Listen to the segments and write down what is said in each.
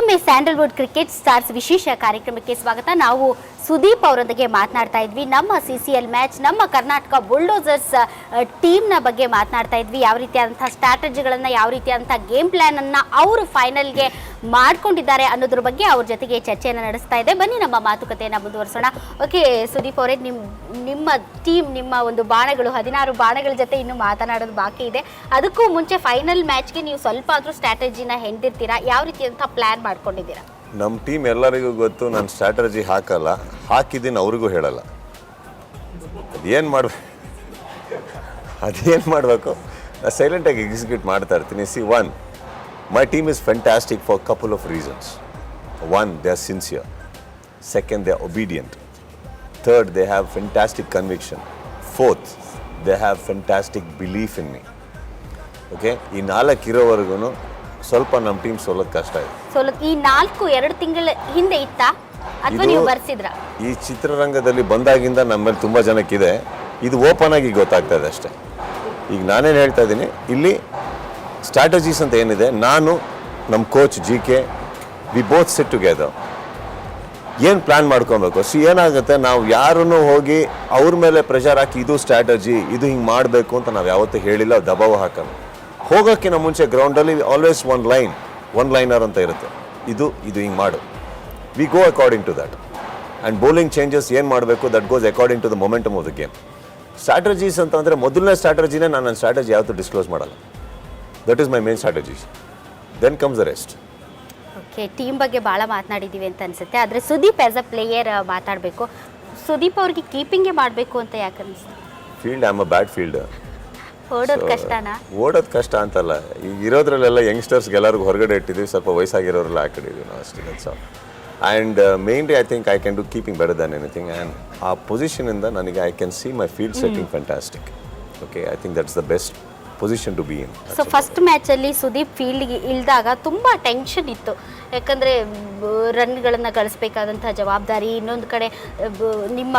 ಮತ್ತೊಮ್ಮೆ Sandalwood cricket stars ವಿಶೇಷ ಕಾರ್ಯಕ್ರಮಕ್ಕೆ ಸ್ವಾಗತ. ನಾವು ಸುದೀಪ್ ಅವರೊಂದಿಗೆ ಮಾತನಾಡ್ತಾ ಇದ್ವಿ. ನಮ್ಮ CCL ಮ್ಯಾಚ್, ನಮ್ಮ ಕರ್ನಾಟಕ ಬುಲ್ಡೋಸರ್ಸ್ ಟೀಮ್ನ ಬಗ್ಗೆ ಮಾತನಾಡ್ತಾ ಇದ್ವಿ. ಯಾವ ರೀತಿಯಾದಂಥ ಸ್ಟ್ರಾಟಜಿಗಳನ್ನು, ಯಾವ ರೀತಿಯಾದಂಥ ಗೇಮ್ ಪ್ಲ್ಯಾನನ್ನು ಅವರು ಫೈನಲ್ಗೆ ಮಾಡ್ಕೊಂಡಿದ್ದಾರೆ ಅನ್ನೋದ್ರ ಬಗ್ಗೆ ಅವ್ರ ಜೊತೆಗೆ ಚರ್ಚೆಯನ್ನು ನಡೆಸ್ತಾ ಇದೆ. ಬನ್ನಿ ನಮ್ಮ ಮಾತುಕತೆಯನ್ನು ಮುಂದುವರಿಸೋಣ. ಓಕೆ ಸುದೀಪ್ ಅವರೇ, ನಿಮ್ಮ ಟೀಮ್, ನಿಮ್ಮ ಒಂದು ಬಾಣಗಳು 16 ಬಾಣಗಳ ಜೊತೆ ಇನ್ನೂ ಮಾತನಾಡೋದು ಬಾಕಿ ಇದೆ. ಅದಕ್ಕೂ ಮುಂಚೆ ಫೈನಲ್ ಮ್ಯಾಚ್ಗೆ ನೀವು ಸ್ವಲ್ಪ ಆದರೂ ಸ್ಟ್ರಾಟಜಿನ ಹೆಂಡಿರ್ತೀರಾ? ಯಾವ ರೀತಿಯಾದಂಥ ಪ್ಲ್ಯಾನ್ ಮಾಡ್ಕೊಂಡಿದ್ದೀರಾ? ನಮ್ಮ ಟೀಮ್ ಎಲ್ಲರಿಗೂ ಗೊತ್ತು, ನಾನು ಸ್ಟ್ರಾಟಜಿ ಹಾಕಲ್ಲ, ಹಾಕಿದ್ದೀನಿ ಅವ್ರಿಗೂ ಹೇಳಲ್ಲ. ಅದೇನು ಮಾಡಬೇಕು ಸೈಲೆಂಟಾಗಿ ಎಕ್ಸಿಕ್ಯೂಟ್ ಮಾಡ್ತಾ ಇರ್ತೀನಿ. My team is fantastic for couple of reasons. One, they are sincere. Second, they are obedient. Third, they have fantastic conviction. Fourth, they have fantastic belief in me. Okay? ಈ 4 ಇರೋವರೆಗೂ ಸ್ವಲ್ಪ ನಮ್ಮ ಟೀಮ್ ಸೋಲೋದು ಕಷ್ಟ ಇದೆ. ಈ 2 ತಿಂಗಳ ಹಿಂದೆ ಇತ್ತಾ ಅಥವಾ ನೀವು ಬರ್ಸಿದ್ರಾ? ಈ ಚಿತ್ರರಂಗದಲ್ಲಿ ಬಂದಾಗಿಂದ ನಮ್ಮಲ್ಲಿ ತುಂಬ ಜನಕ್ಕಿದೆ. ಇದು ಓಪನ್ ಆಗಿ ಗೊತ್ತಾಗ್ತಾ ಇದೆ ಅಷ್ಟೇ. ಈಗ ನಾನೇನು ಹೇಳ್ತಾ ಇದ್ದೀನಿ, ಇಲ್ಲಿ ಸ್ಟ್ರಾಟಜೀಸ್ ಅಂತ ಏನಿದೆ, ನಾನು ನಮ್ಮ coach GK we both sit together. ಏನು ಪ್ಲ್ಯಾನ್ ಮಾಡ್ಕೊಬೇಕು. ಏನಾಗುತ್ತೆ, ನಾವು ಯಾರನ್ನು ಹೋಗಿ ಅವ್ರ ಮೇಲೆ ಪ್ರೆಷರ್ ಹಾಕಿ ಇದು ಸ್ಟ್ರಾಟಜಿ, ಇದು ಹಿಂಗೆ ಮಾಡಬೇಕು ಅಂತ ನಾವು ಯಾವತ್ತೂ ಹೇಳಿಲ್ಲ, ದಬಾವ ಹಾಕೋಣ. ಹೋಗೋಕ್ಕಿಂತ ಮುಂಚೆ ಗ್ರೌಂಡಲ್ಲಿ ಆಲ್ವೇಸ್ ಒನ್ ಲೈನರ್ ಅಂತ ಇರುತ್ತೆ. ಇದು ಹಿಂಗೆ ಮಾಡು, we go according to that. And bowling changes ಏನು ಮಾಡಬೇಕು, that goes according to the momentum of the game. Strategies ಅಂತ ಅಂದರೆ ಮೊದಲನೇ ಸ್ಟ್ರಾಟಜಿನೇ ನನ್ನ ಸ್ಟ್ರಾಟಜಿ ಯಾವತ್ತೂ ಡಿಸ್ಕ್ಲೋಸ್ ಮಾಡಲ್ಲ. That is my main strategies. Then comes the rest. Okay, team ಬಗ್ಗೆ ಭಾಳ ಮಾತನಾಡಿದ್ದೀವಿ ಅಂತ ಅನಿಸುತ್ತೆ. ಆದರೆ ಸುದೀಪ್ ಆ್ಯಸ್ ಅ ಪ್ಲೇಯರ್ ಮಾತಾಡಬೇಕು. ಸುದೀಪ್ ಅವ್ರಿಗೆ ಕೀಪಿಂಗೇ ಮಾಡಬೇಕು ಅಂತ ಯಾಕೆ ಅನಿಸ್ತು? Field, I am a bad fielder. ಓಡೋದು ಕಷ್ಟನಾ? ಓಡೋದು ಕಷ್ಟ ಅಂತಲ್ಲ, ಈಗ ಇರೋದ್ರಲ್ಲೆಲ್ಲ ಯಂಗ್ಸ್ಟರ್ಸ್ಗೆ ಎಲ್ಲರಿಗೂ ಹೊರಗಡೆ ಇಟ್ಟಿದ್ದೀವಿ, ಸ್ವಲ್ಪ ವಯಸ್ಸಾಗಿರೋರೆಲ್ಲ ಆ ಕಡೆ ಇದೀವಿ ನಾವು ಅಷ್ಟೇ. That's all. And mainly I think I can do keeping better than anything. And ಆ ಪೊಸಿಷನಿಂದ ನನಗೆ I can see my field setting fantastic. Okay, I think that's the best position to be in. So first ಮ್ಯಾಚಲ್ಲಿ ಸುದೀಪ್ ಫೀಲ್ಡ್ಗೆ ಇಳಿದಾಗ ತುಂಬ tension ಇತ್ತು. ಯಾಕಂದರೆ ರನ್ಗಳನ್ನು ಗಳಿಸ್ಬೇಕಾದಂಥ ಜವಾಬ್ದಾರಿ, ಇನ್ನೊಂದು ಕಡೆ ನಿಮ್ಮ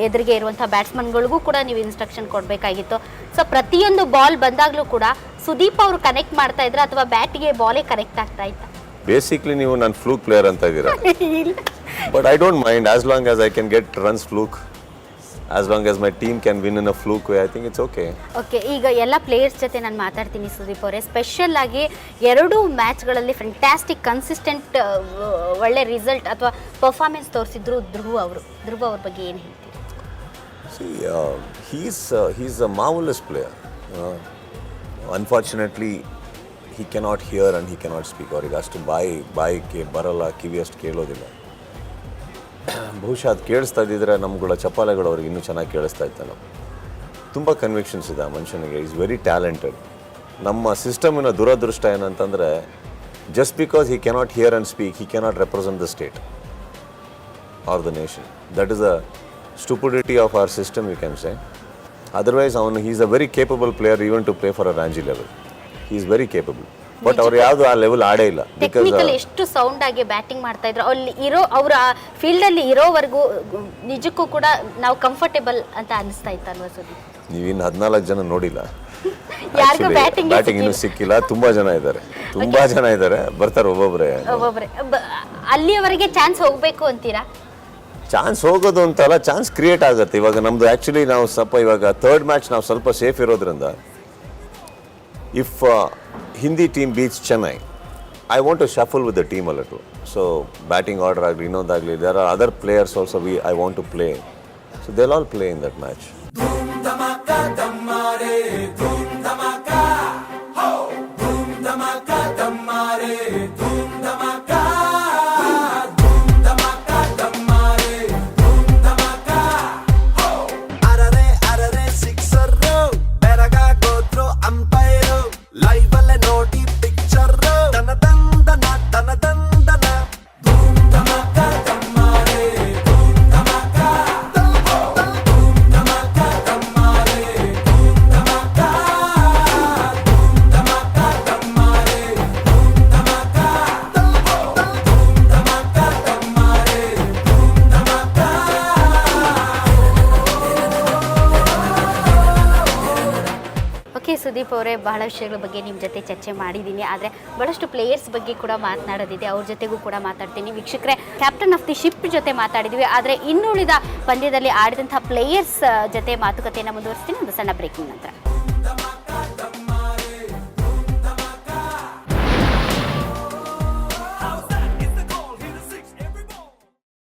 ಎದುರಿಗೆ ಇರುವಂಥ ಬ್ಯಾಟ್ಸ್ಮನ್ಗಳಿಗೂ ಕೂಡ ನೀವು ಇನ್ಸ್ಟ್ರಕ್ಷನ್ ಕೊಡಬೇಕಾಗಿತ್ತು. ಸೊ ಪ್ರತಿಯೊಂದು ಬಾಲ್ ಬಂದಾಗಲೂ ಕೂಡ ಸುದೀಪ್ ಅವರು ಕನೆಕ್ಟ್ ಮಾಡ್ತಾ ಇದ್ರು ಅಥವಾ ಬ್ಯಾಟಿಗೆ ಬಾಲೇ ಕನೆಕ್ಟ್ ಆಗ್ತಾ ಇತ್ತು? ಬೇಸಿಕ್ಲಿ ನೀವು ನಾನು ಫ್ಲೂಕ್ ಪ್ಲೇಯರ್ ಅಂತ ಇದ್ದೀರಾ. But I don't mind as long as I can get runs fluke. As long as my team can win in a fluke way, I think it's okay. Okay, ಈಗ ಎಲ್ಲ players ಜೊತೆ ನಾನು ಮಾತಾಡ್ತೀನಿ ಸುದೀಪ್ ಅವರೇ. Special ಆಗಿ 2 ಮ್ಯಾಚ್ಗಳಲ್ಲಿ fantastic consistent ಒಳ್ಳೆ result ಅಥವಾ performance ತೋರಿಸಿದ್ರು ಧ್ರುವ ಅವ್ರ ಬಗ್ಗೆ ಏನು ಹೇಳ್ತೀರಿ? He's a marvelous player. Unfortunately, he cannot hear and he cannot speak. ಅವ್ರಿಗೆ ಅಷ್ಟು ಬಾಯಿಗೆ ಬರಲ್ಲ, ಕಿವಿ ಅಷ್ಟು ಕೇಳೋದಿಲ್ಲ. ಬಹುಶಃ ಅದು ಕೇಳಿಸ್ತಾ ಇದ್ದಿದ್ರೆ ನಮ್ಗಳ ಚಪ್ಪಾಳೆಗಳು ಅವ್ರಿಗೆ ಇನ್ನೂ ಚೆನ್ನಾಗಿ ಕೇಳಿಸ್ತಾ ಇತ್ತು. ನಾವು ತುಂಬ ಕನ್ವಿಕ್ಷನ್ಸ್ ಇದೆ ಆ ಮನುಷ್ಯನಿಗೆ. Is very talented. ನಮ್ಮ ಸಿಸ್ಟಮಿನ ದುರದೃಷ್ಟ ಏನಂತಂದರೆ, just because he cannot hear and speak, he cannot represent the state or the nation. That is a stupidity of our system, you can say. Otherwise ಅವನು he is a very capable player even to play for a Ranji level. He is very capable. But ಅವ್ರು ಯಾವುದು ಆ level ಆಡೇ ಇಲ್ಲ. Technical ಎಷ್ಟು sound ಆಗಿ batting ಮಾಡ್ತಾ ಇದ್ರು. ಅಲ್ಲಿ ಅವರ ಫೀಲ್ಡ್ ಅಲ್ಲಿ ಇರೋವರೆಗೂ ನಿಜಕ್ಕೂ ಕೂಡ ನಾವು ಕಂಫರ್ಟೇಬಲ್ ಅಂತ ಅನಿಸ್ತಾ ಇತ್ತಲ್ವಾ ಸುದೀಪ್? ನೀವಿನ್ನು 14 ಜನ ನೋಡಿಲ್ಲ, ಯಾರಿಗೂ ಬ್ಯಾಟಿಂಗ್ ಇನ್ನೂ ಸಿಕ್ಕಿಲ್ಲ. ತುಂಬಾ ಜನ ಇದ್ದಾರೆ, ಬರ್ತಾರೆ ಒಬ್ಬೊಬ್ಬರೇ. ಅಲ್ಲಿಯವರೆಗೆ ಚಾನ್ಸ್ ಹೋಗ್ಬೇಕು ಅಂತೀರಾ? ಚಾನ್ಸ್ ಹೋಗೋದು ಅಂತಲ್ಲ, ಚಾನ್ಸ್ ಕ್ರಿಯೇಟ್ ಆಗುತ್ತೆ. ಇವಾಗ ನಮ್ದು ಆ್ಯಕ್ಚುಲಿ ನಾವು ಸ್ವಲ್ಪ ಇವಾಗ 3rd ಮ್ಯಾಚ್ ನಾವು ಸ್ವಲ್ಪ ಸೇಫ್ ಇರೋದ್ರಿಂದ, ಇಫ್ ಹಿಂದಿ team beats Chennai, I want to shuffle with the team a little. So batting order agli innondagli, there are other players also I want to play. So they'll all play in that match. Dhum dhamaka dhammare, dhum dhamaka, ho, dhum dhamaka dhammare, dhum dhamaka, dhum dhamaka dhammare, dhum dhamaka, ho. Arare sixer ro, beraga go through umpire, live alle noti picture ro, dana dandana, dhum dhamaka dhammare, dhum dhamaka, dhum dhamaka. Sudeep ಅವರೇ, ಬಹಳ ವಿಷಯಗಳ ಬಗ್ಗೆ ನಿಮ್ಮ ಜೊತೆ ಚರ್ಚೆ ಮಾಡಿದ್ದೀನಿ. ಆದರೆ ಬಹಳಷ್ಟು ಪ್ಲೇಯರ್ಸ್ ಬಗ್ಗೆ ಕೂಡ ಮಾತನಾಡೋದಿದೆ, ಅವ್ರ ಜೊತೆಗೂ ಕೂಡ ಮಾತಾಡ್ತೀನಿ. ವೀಕ್ಷಕರೇ, ಕ್ಯಾಪ್ಟನ್ ಆಫ್ ದಿ ಶಿಪ್ ಜೊತೆ ಮಾತಾಡಿದ್ವಿ, ಆದರೆ ಇನ್ನುಳಿದ ಪಂದ್ಯದಲ್ಲಿ ಆಡಿದಂಥ ಪ್ಲೇಯರ್ಸ್ ಜೊತೆ ಮಾತುಕತೆಯನ್ನು ಮುಂದುವರಿಸ್ತೀನಿ ಒಂದು ಸಣ್ಣ ಬ್ರೇಕಿಂಗ್ ನಂತರ.